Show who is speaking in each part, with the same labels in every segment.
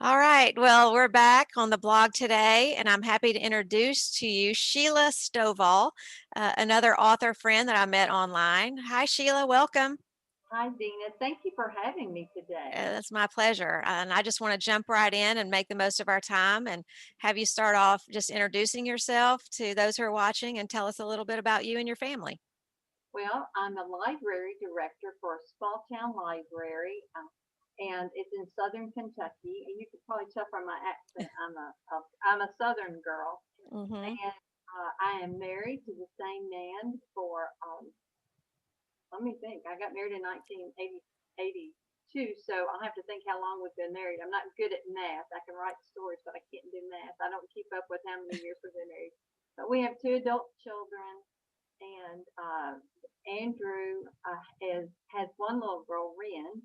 Speaker 1: All right. Well, we're back on the blog today, and I'm happy to introduce to you Shelia Stovall, another author friend that I met online. Hi, Sheila. Welcome.
Speaker 2: Hi, Dina. Thank you for having me today.
Speaker 1: That's my pleasure. And I just want to jump right in and make the most of our time and have you start off just introducing yourself to those who are watching and tell us a little bit about you and your family.
Speaker 2: Well, I'm a library director for a small town library, and it's in southern Kentucky. And you can probably tell from my accent, I'm a southern girl,
Speaker 1: Mm-hmm.
Speaker 2: and I am married to the same man for let me think. I got married in 1982, so I'll have to think how long we've been married. I'm not good at math. I can write stories, but I can't do math. I don't keep up with how many years we've been married. But we have two adult children, and Andrew has one little girl, Ren,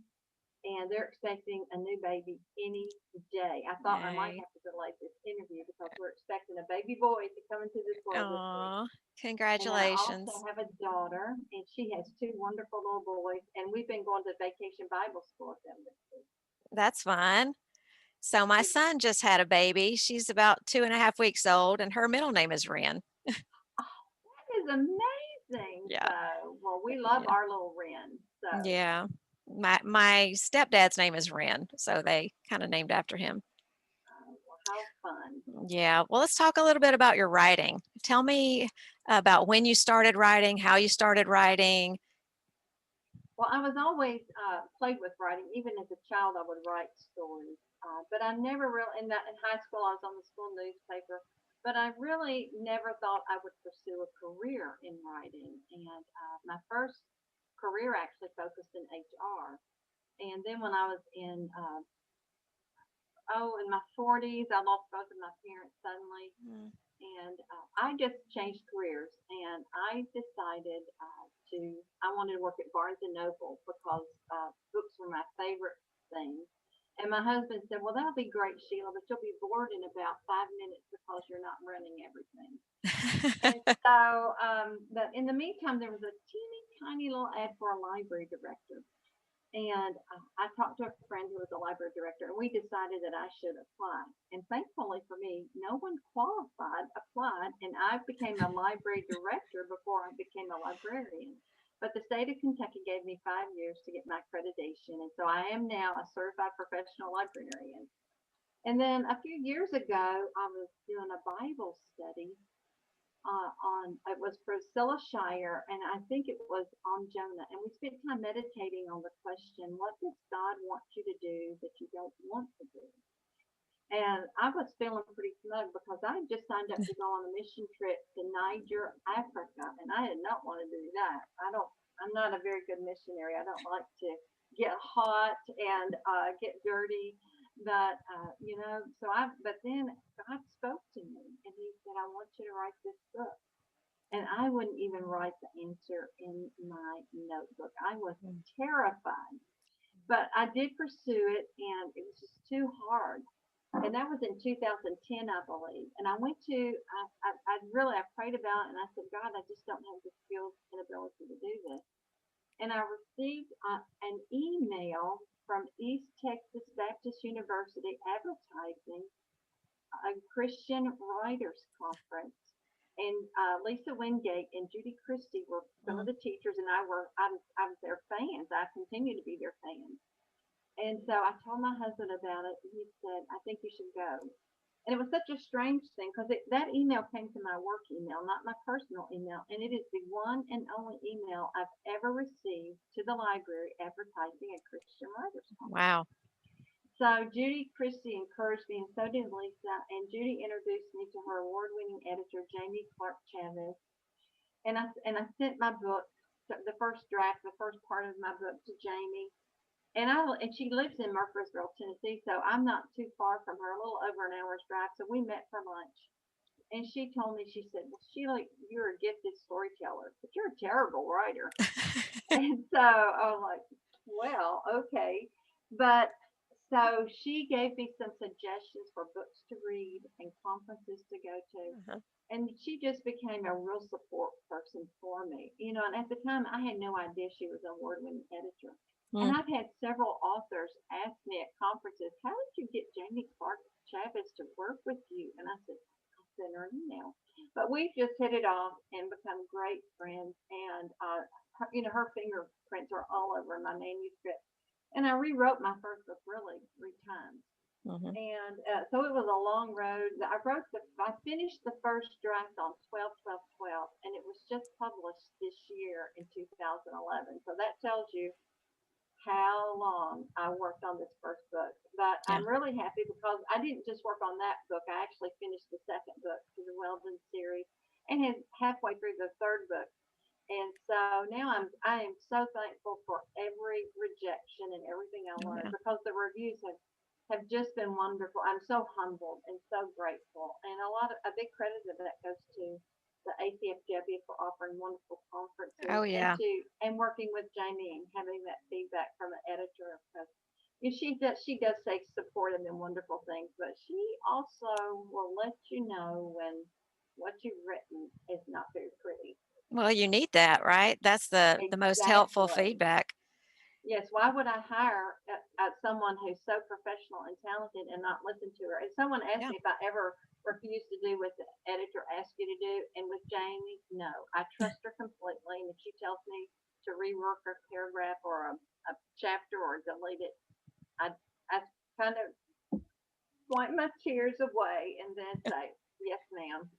Speaker 2: and they're expecting a new baby any day. I thought I might
Speaker 1: Yay.
Speaker 2: have to delay this interview because we're expecting a baby boy to come into this world this week.
Speaker 1: Aw,
Speaker 2: And I also
Speaker 1: congratulations.
Speaker 2: have a daughter, and she has two wonderful little boys, and we've been going to vacation Bible school with them this week.
Speaker 1: That's fun. So my
Speaker 2: It,
Speaker 1: son just had a baby. She's about 2.5 weeks old, and her middle name is Ren.
Speaker 2: oh, that is amazing.
Speaker 1: Yeah,
Speaker 2: So, well, we love
Speaker 1: yeah,
Speaker 2: our little Wren. So,
Speaker 1: yeah. My stepdad's name is Ren, so they kind of named after him.
Speaker 2: well, how fun.
Speaker 1: Yeah. Well, let's talk a little bit about your writing. Tell me about when you started writing, how you started writing.
Speaker 2: Well, I was always played with writing. Even as a child, I would write stories. But I never really, in high school, I was on the school newspaper. But I really never thought I would pursue a career in writing. And my first career actually focused in HR. And then when I was in my 40s, I lost both of my parents suddenly,
Speaker 1: Mm.
Speaker 2: and I just changed careers, and I decided I wanted to work at Barnes and Noble because books were my favorite thing. And my husband said, "Well, that'll be great, Sheila, but you'll be bored in about 5 minutes because you're not running everything." And so, but in the meantime, there was a teeny tiny little ad for a library director. And I talked to a friend who was a library director, and we decided that I should apply. And thankfully for me, no one qualified applied, and I became a library director before I became a librarian. But the state of Kentucky gave me 5 years to get my accreditation, and so I am now a certified professional librarian. And then a few years ago, I was doing a Bible study on it was Priscilla Shire, and I think it was on Jonah. And we spent time meditating on the question, what does God want you to do that you don't want to do? And I was feeling pretty smug because I had just signed up to go on a mission trip to Niger, Africa, and I did not want to do that. I'm not a very good missionary. I don't like to get hot and get dirty. But then God spoke to me and He said, I want you to write this book. And I wouldn't even write the answer in my notebook. I was terrified, but I did pursue it, and it was just too hard. And that was in 2010, I believe. And I prayed about it, and I said, God, I just don't have the skills and ability to do this. And I received an email from East Texas Baptist University advertising a Christian Writers Conference, and Lisa Wingate and Judy Christie were some of
Speaker 1: Mm.
Speaker 2: the teachers, and I was their fans. I continue to be their fans. And so I told my husband about it, and he said, "I think you should go." And it was such a strange thing because that email came to my work email, not my personal email, and it is the one and only email I've ever received to the library advertising a Christian Writers Conference.
Speaker 1: Wow.
Speaker 2: So Judy Christie encouraged me, and so did Lisa. And Judy introduced me to her award-winning editor, Jamie Clark Chavez. And I sent my book, the first draft, the first part of my book, to Jamie. And she lives in Murfreesboro, Tennessee, so I'm not too far from her, a little over an hour's drive. So we met for lunch. And she told me, she said, "Well, Sheila, you're a gifted storyteller, but you're a terrible writer." And so I was like, well, okay. But so she gave me some suggestions for books to read and conferences to go to.
Speaker 1: Uh-huh.
Speaker 2: And she just became a real support person for me. And at the time, I had no idea she was an award winning editor. And
Speaker 1: Mm.
Speaker 2: I've had several authors ask me at conferences, "How did you get Jamie Clark Chavez to work with you?" And I said, "I'll send her an email." But we've just hit it off and become great friends. And her fingerprints are all over my manuscript. And I rewrote my first book really 3 times.
Speaker 1: Mhm.
Speaker 2: And so it was a long road. I finished the first draft on 12/12/12, and it was just published this year in 2011. So that tells you how long I worked on this first book. But
Speaker 1: Yeah.
Speaker 2: I'm really happy because I didn't just work on that book. I actually finished the second book to the Weldon series and is halfway through the third book. And so now I am so thankful for every rejection and everything I
Speaker 1: Oh,
Speaker 2: learned
Speaker 1: yeah.
Speaker 2: because the reviews have just been wonderful. I'm so humbled and so grateful. And a big credit of that goes to the ACFW for offering wonderful conferences
Speaker 1: Oh, yeah.
Speaker 2: and working with Jamie and having that feedback from an editor because she does say supportive and wonderful things, but she also will let you know when what you've written is not very pretty.
Speaker 1: Well, you need that, right? That's the most helpful
Speaker 2: Exactly.
Speaker 1: feedback.
Speaker 2: Yes, why would I hire someone who's so professional and talented and not listen to her? And someone asked
Speaker 1: Yeah.
Speaker 2: me if I ever refuse to do what the editor asks you to do, and with Jamie, no, I trust her completely. And if she tells me to rework a paragraph or a chapter or delete it, I kind of wipe my tears away and then say, "Yes, ma'am."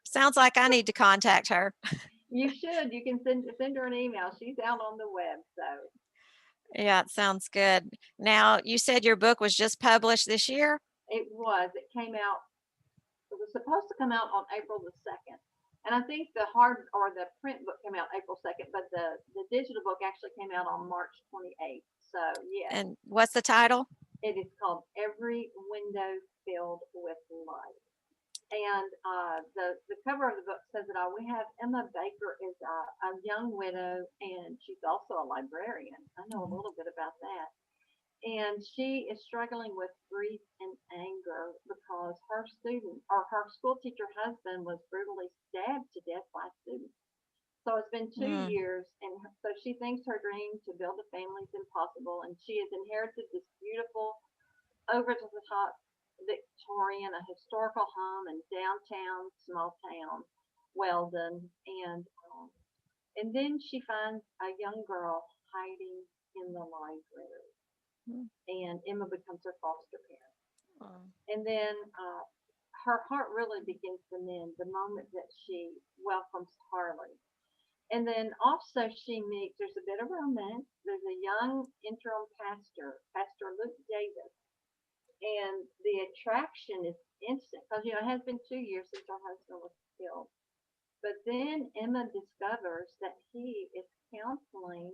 Speaker 1: Sounds like I need to contact her.
Speaker 2: You should. You can send her an email. She's out on the web, so
Speaker 1: Yeah, it sounds good. Now, you said your book was just published this year?
Speaker 2: it was. It came out. It was supposed to come out on April the 2nd. And I think the hard or the print book came out April 2nd, but the digital book actually came out on March 28th. So, yes,
Speaker 1: And what's the title?
Speaker 2: it is called Every Window Filled with Light. And the cover of the book says it all. We have Emma Baker is a young widow, and she's also a librarian. I know a
Speaker 1: Mhm.
Speaker 2: little bit about that. And she is struggling with grief and anger because her school teacher husband was brutally stabbed to death by students. So it's been two
Speaker 1: Mm,
Speaker 2: years, and so she thinks her dream to build a family is impossible, and she has inherited this beautiful, over to the top Victorian, a historical home in downtown small town Weldon, and then she finds a young girl hiding in the library,
Speaker 1: mm,
Speaker 2: and Emma becomes her foster parent.
Speaker 1: mm,
Speaker 2: And then her heart really begins to mend the moment that she welcomes Harley. And then also she meets, there's a bit of romance. There's a young interim pastor, Pastor Luke Davis. And the attraction is instant because, it has been 2 years since her husband was killed. But then Emma discovers that he is counseling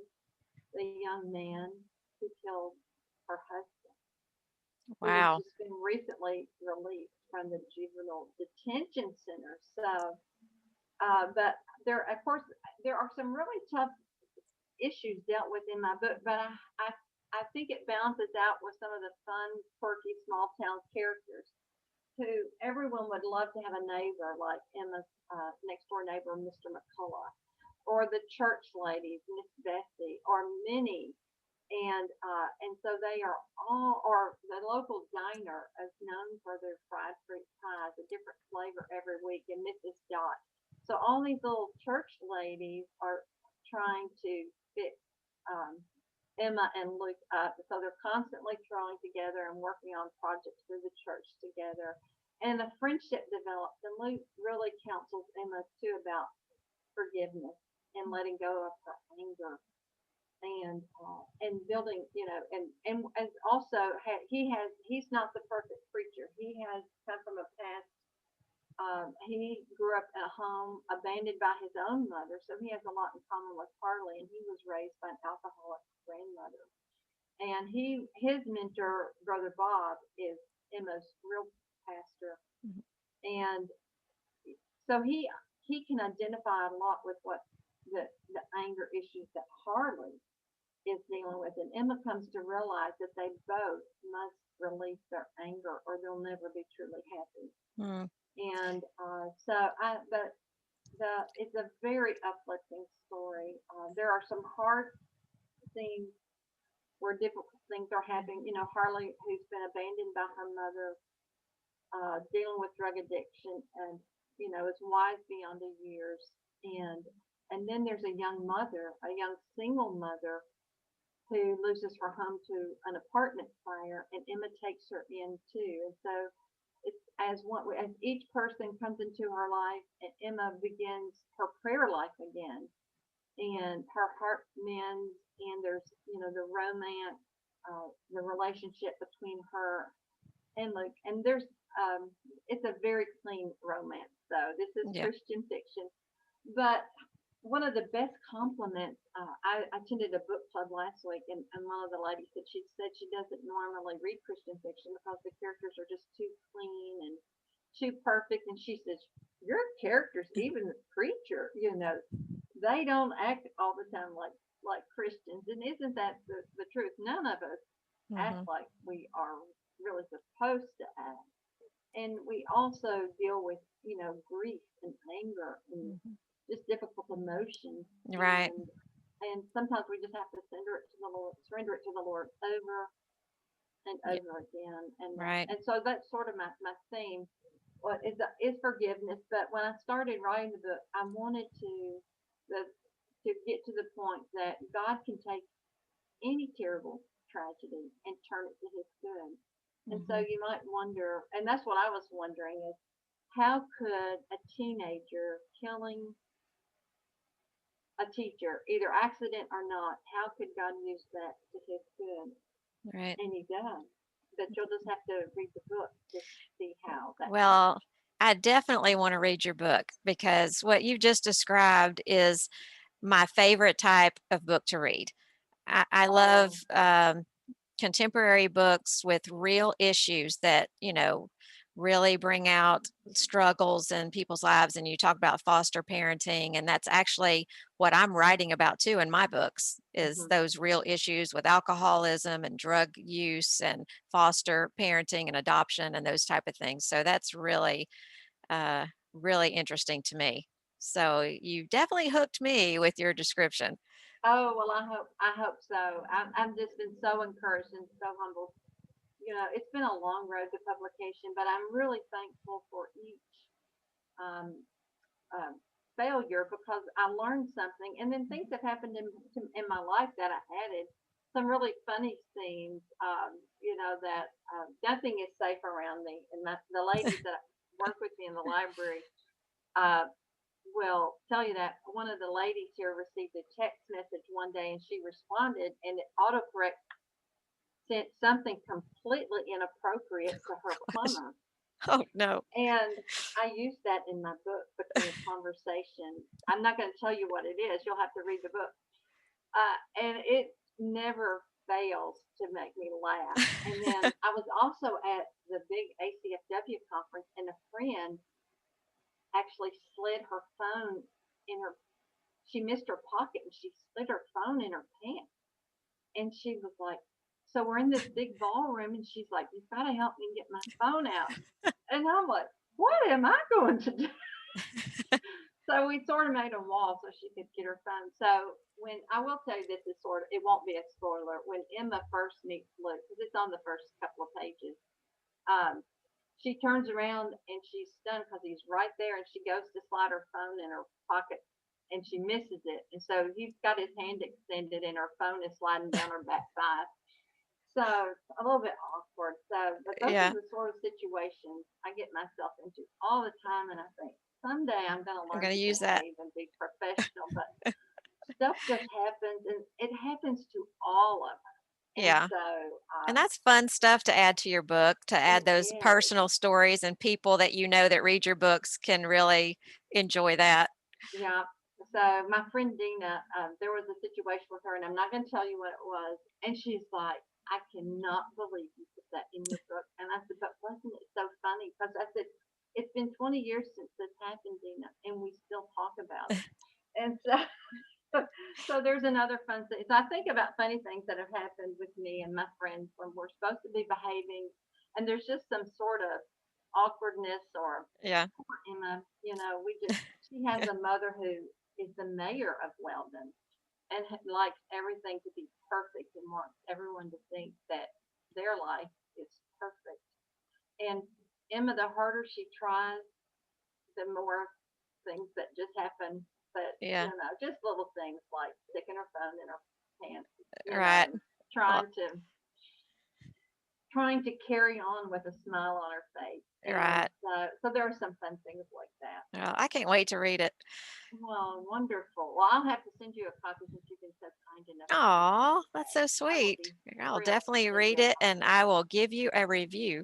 Speaker 2: the young man who killed her husband, who has
Speaker 1: wow.
Speaker 2: just been recently released from the juvenile detention center. So, but of course, there are some really tough issues dealt with in my book, but I think it balances out with some of the fun, quirky, small town characters who everyone would love to have a neighbor like Emma's next door neighbor, Mr. McCullough, or the church ladies, Miss Bessie, or Minnie, and so they are all, or the local diner is known for their fried fruit pies, a different flavor every week, and Mrs. Dot. So all these little church ladies are trying to fix um, Emma and Luke up. So they're constantly throwing together and working on projects for the church together. And a friendship develops, and Luke really counsels Emma too about forgiveness and letting go of her anger and building, and also he's not the perfect preacher. He has come from a past. He grew up in a home abandoned by his own mother, so he has a lot in common with Harley. And he was raised by an alcoholic grandmother. And his mentor, Brother Bob, is Emma's real pastor,
Speaker 1: Mhm.
Speaker 2: and so he can identify a lot with what the anger issues that Harley is dealing with. And Emma comes to realize that they both must release their anger or they'll never be truly happy.
Speaker 1: Mm.
Speaker 2: And but it's a very uplifting story. There are some hard scenes where difficult things are happening. You know, Harley, who's been abandoned by her mother, dealing with drug addiction, and is wise beyond her years. And and then there's a young mother, a young single mother who loses her home to an apartment fire, and Emma takes her in too. And so it's as each person comes into her life, and Emma begins her prayer life again, and her heart mends, and there's the romance, the relationship between her and Luke, and it's a very clean romance. So this is
Speaker 1: Yeah.
Speaker 2: Christian fiction, but one of the best compliments, I attended a book club last week, and one of the ladies said she doesn't normally read Christian fiction because the characters are just too clean and too perfect. And she says, your characters, even the preacher, they don't act all the time like Christians. And isn't that the truth? None of us act
Speaker 1: Hmm.
Speaker 2: like we are really supposed to act. And we also deal with, grief and anger and
Speaker 1: Hmm.
Speaker 2: just difficult emotions,
Speaker 1: Right.
Speaker 2: and sometimes we just have to surrender it to the Lord over and
Speaker 1: Yeah.
Speaker 2: over again,
Speaker 1: Right.
Speaker 2: and so that's sort of my theme. What is forgiveness? But when I started writing the book, I wanted the to get to the point that God can take any terrible tragedy and turn it to His good. And so
Speaker 1: Hmm.
Speaker 2: you might wonder, and that's what I was wondering is how could a teenager killing a teacher, either accident or not, how could God use that to His good?
Speaker 1: Right.
Speaker 2: And He does. But you'll just have to read the book to see how that
Speaker 1: Well,
Speaker 2: happens.
Speaker 1: I definitely want to read your book because what you just described is my favorite type of book to read. I love
Speaker 2: Oh,
Speaker 1: contemporary books with real issues that, really bring out struggles in people's lives. And you talk about foster parenting, and that's actually what I'm writing about too in my books is
Speaker 2: hmm.
Speaker 1: those real issues with alcoholism and drug use and foster parenting and adoption and those type of things. So that's uh, really interesting to me. So you definitely hooked me with your description.
Speaker 2: Oh well, I hope so. I've just been so encouraged and so humbled. It's been a long road to publication, but I'm really thankful for each um, um, failure because I learned something, and then things have happened in my life that I added some really funny scenes. That nothing is safe around me, and the ladies that work with me in the library uh, will tell you that one of the ladies here received a text message one day, and she responded, and it autocorrect sent something completely inappropriate to her plumber.
Speaker 1: Oh no.
Speaker 2: And I use that in my book between a conversation. I'm not going to tell you what it is. You'll have to read the book. And it never fails to make me laugh. And then I was also at the big ACFW conference, and a friend actually slid her phone in her. She missed her pocket, and she slid her phone in her pants. And she was like, "So we're in this big ballroom," and she's like, "You've got to help me get my phone out." And I'm like, "What am I going to do?" So we sort of made a wall so she could get her phone. So when I will tell you this is sort of it won't be a spoiler. When Emma first meets Luke, because it's on the first couple of pages, um, she turns around and she's stunned because he's right there, and she goes to slide her phone in her pocket, and she misses it, and so he's got his hand extended, and her phone is sliding down her backside. So a little bit awkward. So, but those are
Speaker 1: Yeah,
Speaker 2: the sort of situations I get myself into all the time, and I think someday I'm going to
Speaker 1: I'm
Speaker 2: learn
Speaker 1: going
Speaker 2: to
Speaker 1: to use that.
Speaker 2: behave and be professional. But stuff just happens, and it happens to all of us. And
Speaker 1: Yeah.
Speaker 2: so
Speaker 1: And that's fun stuff to add to your book, to add
Speaker 2: it
Speaker 1: those
Speaker 2: is.
Speaker 1: personal stories and people that that read your books can really enjoy that.
Speaker 2: Yeah. So my friend Dina, there was a situation with her, and I'm not going to tell you what it was. And she's like, "I cannot believe you put that in your book." And I said, "But wasn't it so funny?" Because I said, "It's been 20 years since this happened, Dina, and we still talk about it." And so, so there's another fun thing. So I think about funny things that have happened with me and my friends when we're supposed to be behaving, and there's just some sort of awkwardness or
Speaker 1: Yeah.
Speaker 2: poor Emma. We just she has a mother who is the mayor of Weldon, and likes everything to be perfect and wants everyone to think that their life is perfect. And Emma, the harder she tries, the more things that just happen. But
Speaker 1: Yeah.
Speaker 2: just little things like sticking her phone in her pants,
Speaker 1: Right.
Speaker 2: and
Speaker 1: Well,
Speaker 2: trying to carry on with a smile on her face. And
Speaker 1: right.
Speaker 2: so there are some fun things like that.
Speaker 1: Well, I can't wait to read it.
Speaker 2: Well, wonderful. Well, I'll have to send you a copy since you've been so kind enough to read it
Speaker 1: Oh, that's
Speaker 2: today.
Speaker 1: so
Speaker 2: I will
Speaker 1: sweet.
Speaker 2: be
Speaker 1: I'll
Speaker 2: thrilled to
Speaker 1: definitely
Speaker 2: send
Speaker 1: read
Speaker 2: you a
Speaker 1: it and
Speaker 2: copy.
Speaker 1: I will give you a review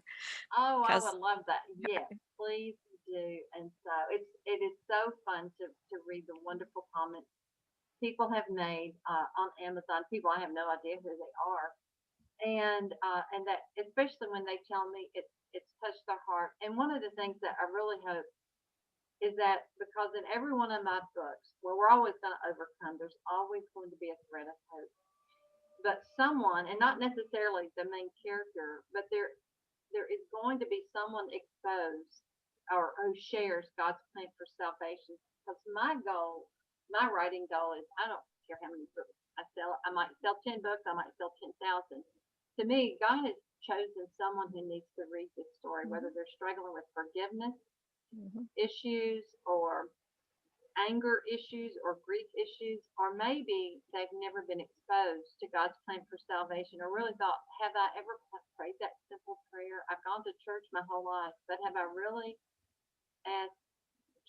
Speaker 2: Oh, I
Speaker 1: because
Speaker 2: would love that. Yes, please do. And so it is so fun to read the wonderful comments people have made on Amazon. People I have no idea who they are, and that especially when they tell me it's touched their heart. And one of the things that I really hope is that because in every one of my books, where we're always going to overcome, there's always going to be a thread of hope. But someone, and not necessarily the main character, but there is going to be someone exposed or who shares God's plan for salvation. Because my writing goal is I don't care how many books I sell. I might sell 10 books. I might sell 10,000. To me, God has chosen someone who needs to read this story, whether
Speaker 1: Mhm,
Speaker 2: they're struggling with forgiveness
Speaker 1: mhm,
Speaker 2: issues or anger issues or grief issues, or maybe they've never been exposed to God's plan for salvation or really thought, have I ever prayed that simple prayer? I've gone to church my whole life, but have I really asked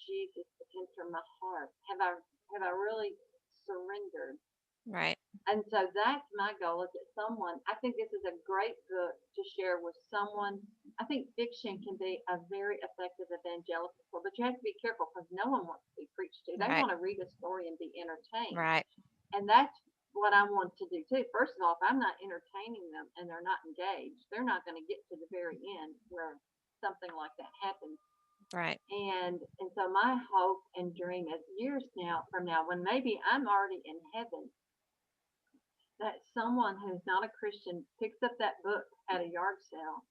Speaker 2: Jesus to enter my heart? Have I really surrendered?
Speaker 1: right,
Speaker 2: And so that's my goal is that someone, I think this is a great book to share with someone. I think fiction can be a very effective evangelical, but you have to be careful because no one wants to be preached to. They
Speaker 1: right,
Speaker 2: want to read a story and be entertained.
Speaker 1: right,
Speaker 2: And that's what I want to do too. First of all, if I'm not entertaining them and they're not engaged, they're not going to get to the very end where something like that happens.
Speaker 1: right,
Speaker 2: And so my hope and dream is years now from now, when maybe I'm already in heaven, that someone who's not a Christian picks up that book at a yard sale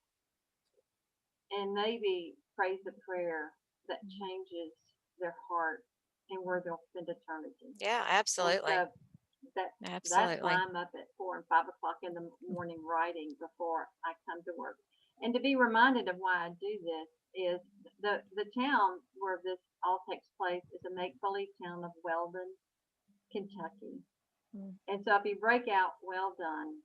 Speaker 2: and maybe prays a prayer that
Speaker 1: mhm.
Speaker 2: changes their heart and where they'll spend eternity.
Speaker 1: Yeah,
Speaker 2: And
Speaker 1: absolutely.
Speaker 2: so that's why
Speaker 1: Absolutely.
Speaker 2: I'm up at 4 and 5 o'clock in the morning writing before I come to work. And to be reminded of why I do this is the town where this all takes place is a make believe town of Weldon, Kentucky.
Speaker 1: Mm,
Speaker 2: And so if you break out well done,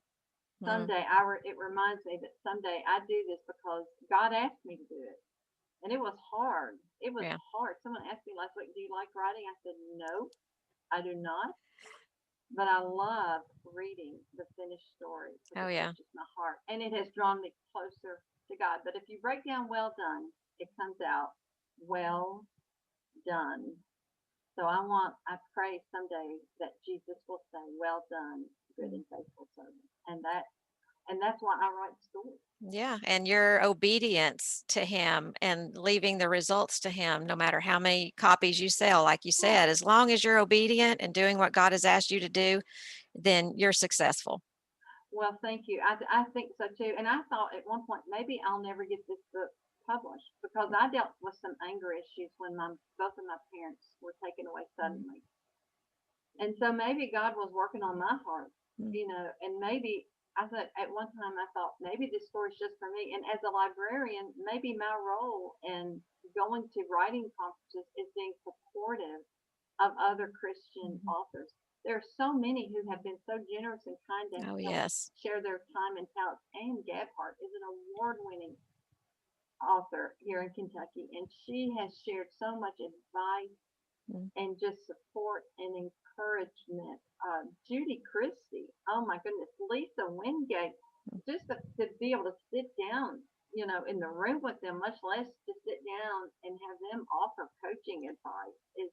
Speaker 1: mm,
Speaker 2: someday it reminds me that someday I do this because God asked me to do it. And it was hard. It was
Speaker 1: yeah.
Speaker 2: hard. Someone asked me last week, do you like writing? I said, no, I do not. But I love reading the finished story because
Speaker 1: Oh,
Speaker 2: it
Speaker 1: yeah.
Speaker 2: touches my heart and it has drawn me closer to God. But if you break down well done, it comes out well done. So I pray someday that Jesus will say, well done, good
Speaker 1: Mm.
Speaker 2: and faithful servant. And that's why I write stories.
Speaker 1: Yeah, and your obedience to him and leaving the results to him, no matter how many copies you sell, like you said,
Speaker 2: Right.
Speaker 1: as long as you're obedient and doing what God has asked you to do, then you're successful.
Speaker 2: Well, thank you. I think so too. And I thought at one point maybe I'll never get this book published because I dealt with some anger issues when both of my parents were taken away
Speaker 1: Mm,
Speaker 2: suddenly. And so maybe God was working on my heart,
Speaker 1: mm,
Speaker 2: and maybe I thought at one time I thought maybe this story's just for me. And as a librarian, maybe my role in going to writing conferences is being supportive of other Christian
Speaker 1: mhm.
Speaker 2: authors. There are so many who have been so generous and kind to
Speaker 1: Oh,
Speaker 2: help
Speaker 1: yes.
Speaker 2: share their time and talents. Anne Gabhart is an award-winning author here in Kentucky, and she has shared so much advice
Speaker 1: Mm,
Speaker 2: and just support and encouragement. Judy Christie, oh my goodness, Lisa Wingate,
Speaker 1: mm.
Speaker 2: just to be able to sit down, in the room with them, much less to sit down and have them offer coaching advice is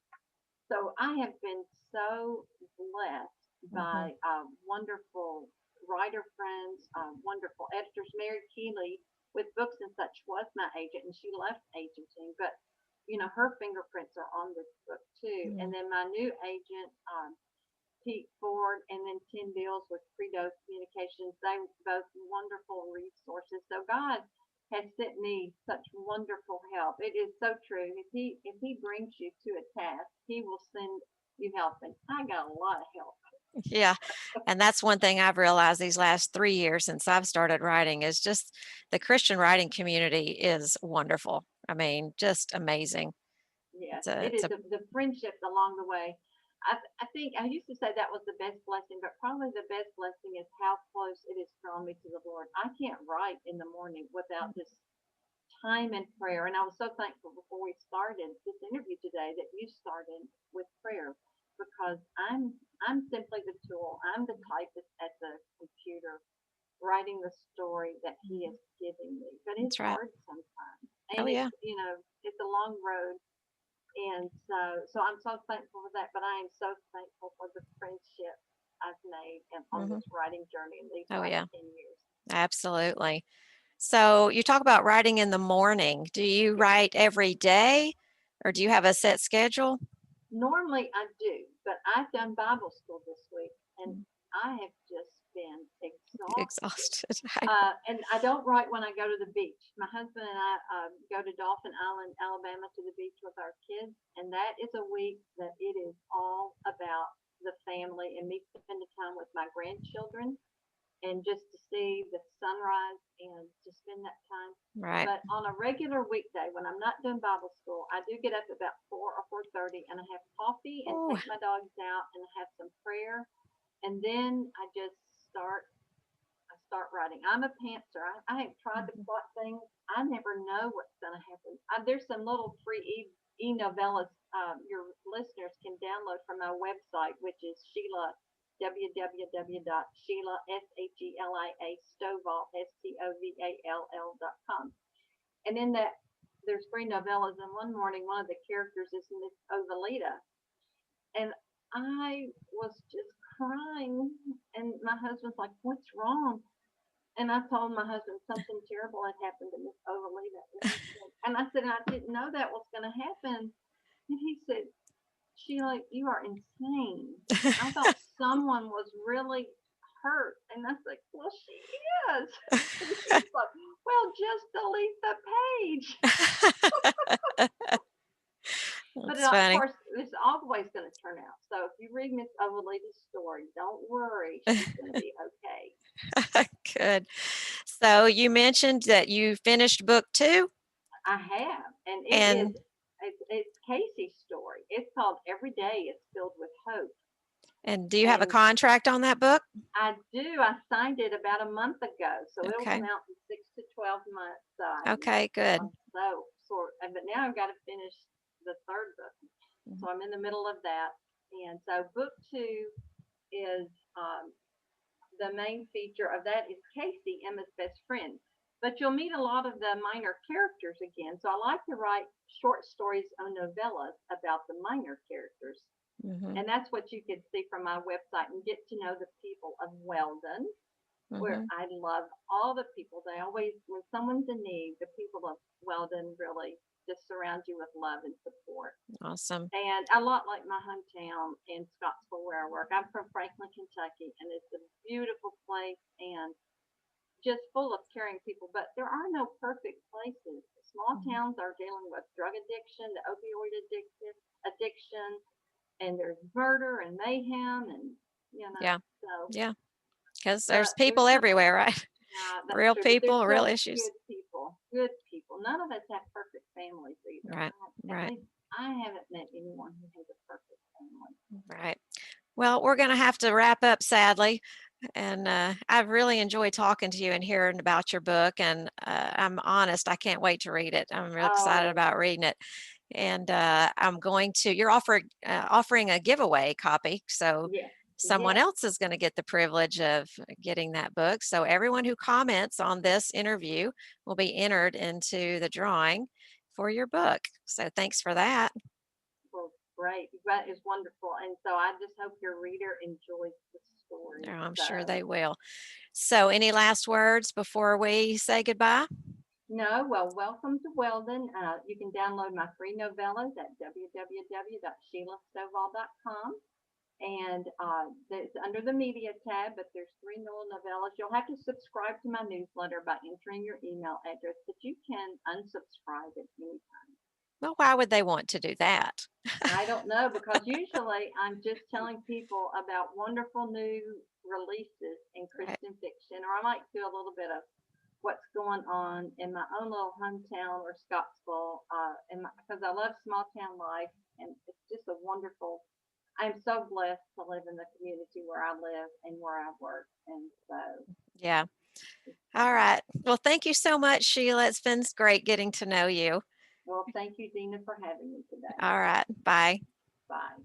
Speaker 2: so I have been so blessed
Speaker 1: Mhm.
Speaker 2: by wonderful writer friends, wonderful editors. Mary Keeley with Books and Such was my agent, and she left agenting, but her fingerprints are on this book too. And
Speaker 1: Mm.
Speaker 2: then my new agent, Pete Ford, and then Tim Bills with Credo Communications. They were both wonderful resources. So God has sent me such wonderful help. It is so true. If he brings you to a task, he will send you help. And I got a lot of help.
Speaker 1: Yeah, and that's one thing I've realized these last 3 years since I've started writing is just the Christian writing community is wonderful. I mean, just amazing.
Speaker 2: Yes,
Speaker 1: It's a
Speaker 2: it
Speaker 1: it's
Speaker 2: is
Speaker 1: a
Speaker 2: the friendships along the way. I think I used to say that was the best blessing, but probably the best blessing is how close it has drawn me to the Lord. I can't write in the morning without just time in prayer. And I was so thankful before we started this interview today that you started with prayer because I'm simply the tool. I'm the typist at the computer writing the story that he is
Speaker 1: Mhm.
Speaker 2: giving me. But it's
Speaker 1: That's right.
Speaker 2: hard sometimes.
Speaker 1: Oh,
Speaker 2: And
Speaker 1: yeah.
Speaker 2: it's a long road. And so I'm so thankful for that. But I am so thankful for the friendship I've made and on
Speaker 1: Mhm.
Speaker 2: this writing journey in these
Speaker 1: Oh,
Speaker 2: last
Speaker 1: yeah.
Speaker 2: 10 years.
Speaker 1: Absolutely. So, you talk about writing in the morning. Do you
Speaker 2: Yes.
Speaker 1: write every day, or do you have a set schedule?
Speaker 2: Normally I do, but I've done Bible school this week and
Speaker 1: Mm,
Speaker 2: I have just been exhausted.
Speaker 1: exhausted. I
Speaker 2: And I don't write when I go to the beach. My husband and I go to Dauphin Island, Alabama, to the beach with our kids, and that is a week that it is all about the family and me spending time with my grandchildren and just to see the sunrise and to spend that time.
Speaker 1: right.
Speaker 2: But on a regular weekday, when I'm not doing Bible school, I do get up about 4 or 4:30, and I have coffee and
Speaker 1: Oh,
Speaker 2: take my dogs out and have some prayer, and then I start writing. I'm a pantser. I have tried to
Speaker 1: mhm,
Speaker 2: plot things. I never know what's going to happen. There's some little free novellas your listeners can download from my website, which is Sheila www.sheila Stovall Stovall.com. And in that, there's free novellas. And one morning, one of the characters is Miss Ovalita, and I was just crying. And my husband's like, "What's wrong?" And I told my husband something terrible had happened to Miss Ovalita. And I said, I didn't know that was going to happen. And he said, Sheila, you are insane. I thought someone was really hurt. And I was like, well, she is. And she's like, well, just delete the page. But
Speaker 1: that's
Speaker 2: of
Speaker 1: funny.
Speaker 2: course, it's always going to turn out. So if you read Miss Ovalita's story, don't worry. She's going to be okay.
Speaker 1: Good. So, you mentioned that you finished book 2,
Speaker 2: I have, and
Speaker 1: and
Speaker 2: it's Casey's story. It's called Every Day is Filled with Hope,
Speaker 1: do you have a
Speaker 2: and
Speaker 1: contract on that book?
Speaker 2: I do. I signed it about a month ago, so it'll
Speaker 1: Okay.
Speaker 2: come out in 6 to 12 months.
Speaker 1: Okay, good.
Speaker 2: I'm so sort, but now I've got to finish the third book,
Speaker 1: Mhm,
Speaker 2: so I'm in the middle of that. And so book two is the main feature of that is Casey, Emma's best friend. But you'll meet a lot of the minor characters again. So I like to write short stories or novellas about the minor characters.
Speaker 1: mhm,
Speaker 2: And that's what you could see from my website and get to know the people of Weldon, where
Speaker 1: mhm.
Speaker 2: I love all the people. They always, when someone's in need, the people of Weldon really just surround you with love and support.
Speaker 1: Awesome.
Speaker 2: And a lot like my hometown in Scottsville where I work. I'm from Franklin, Kentucky, and it's a beautiful place and just full of caring people. But there are no perfect places. Small
Speaker 1: Mhm.
Speaker 2: towns are dealing with drug addiction, the opioid addiction, and there's murder and mayhem, and
Speaker 1: Yeah,
Speaker 2: so.
Speaker 1: yeah. Because there's
Speaker 2: But there's
Speaker 1: people
Speaker 2: some.
Speaker 1: everywhere, right?
Speaker 2: That's
Speaker 1: Real
Speaker 2: true. But there's
Speaker 1: people, real
Speaker 2: still
Speaker 1: issues.
Speaker 2: good people. Good people. None of us have perfect families either.
Speaker 1: Right,
Speaker 2: At
Speaker 1: right,
Speaker 2: least I haven't met anyone who has a perfect family.
Speaker 1: right. Well, we're gonna have to wrap up sadly, and, I've really enjoyed talking to you and hearing about your book, and, I'm honest, I can't wait to read it. I'm real excited
Speaker 2: Oh,
Speaker 1: about reading it, and, I'm going to you're offering a giveaway copy, so
Speaker 2: yes,
Speaker 1: someone
Speaker 2: yes.
Speaker 1: else is gonna get the privilege of getting that book, so everyone who comments on this interview will be entered into the drawing for your book, so thanks for that.
Speaker 2: Well, great. That is wonderful. And so I just hope your reader enjoys the story.
Speaker 1: Oh, I'm sure
Speaker 2: So,
Speaker 1: they will. So, any last words before we say goodbye?
Speaker 2: no, well, welcome to Weldon. You can download my free novellas at www.sheilastovall.com. And it's under the media tab, but there's three little novellas. You'll have to subscribe to my newsletter by entering your email address, but you can unsubscribe at any time.
Speaker 1: Well, why would they want to do that?
Speaker 2: I don't know because usually I'm just telling people about wonderful new releases in
Speaker 1: Right.
Speaker 2: Christian fiction, or I might do a little bit of what's going on in my own little hometown or Scottsville, because I love small town life, and it's just a wonderful. I'm so blessed to live in the community where I live and where I work, and so
Speaker 1: Yeah.
Speaker 2: it's
Speaker 1: All right. Well, thank you so much, Sheila. It's been great getting to know you.
Speaker 2: well. Thank you, Dina, for having me today.
Speaker 1: All right. Bye.
Speaker 2: Bye.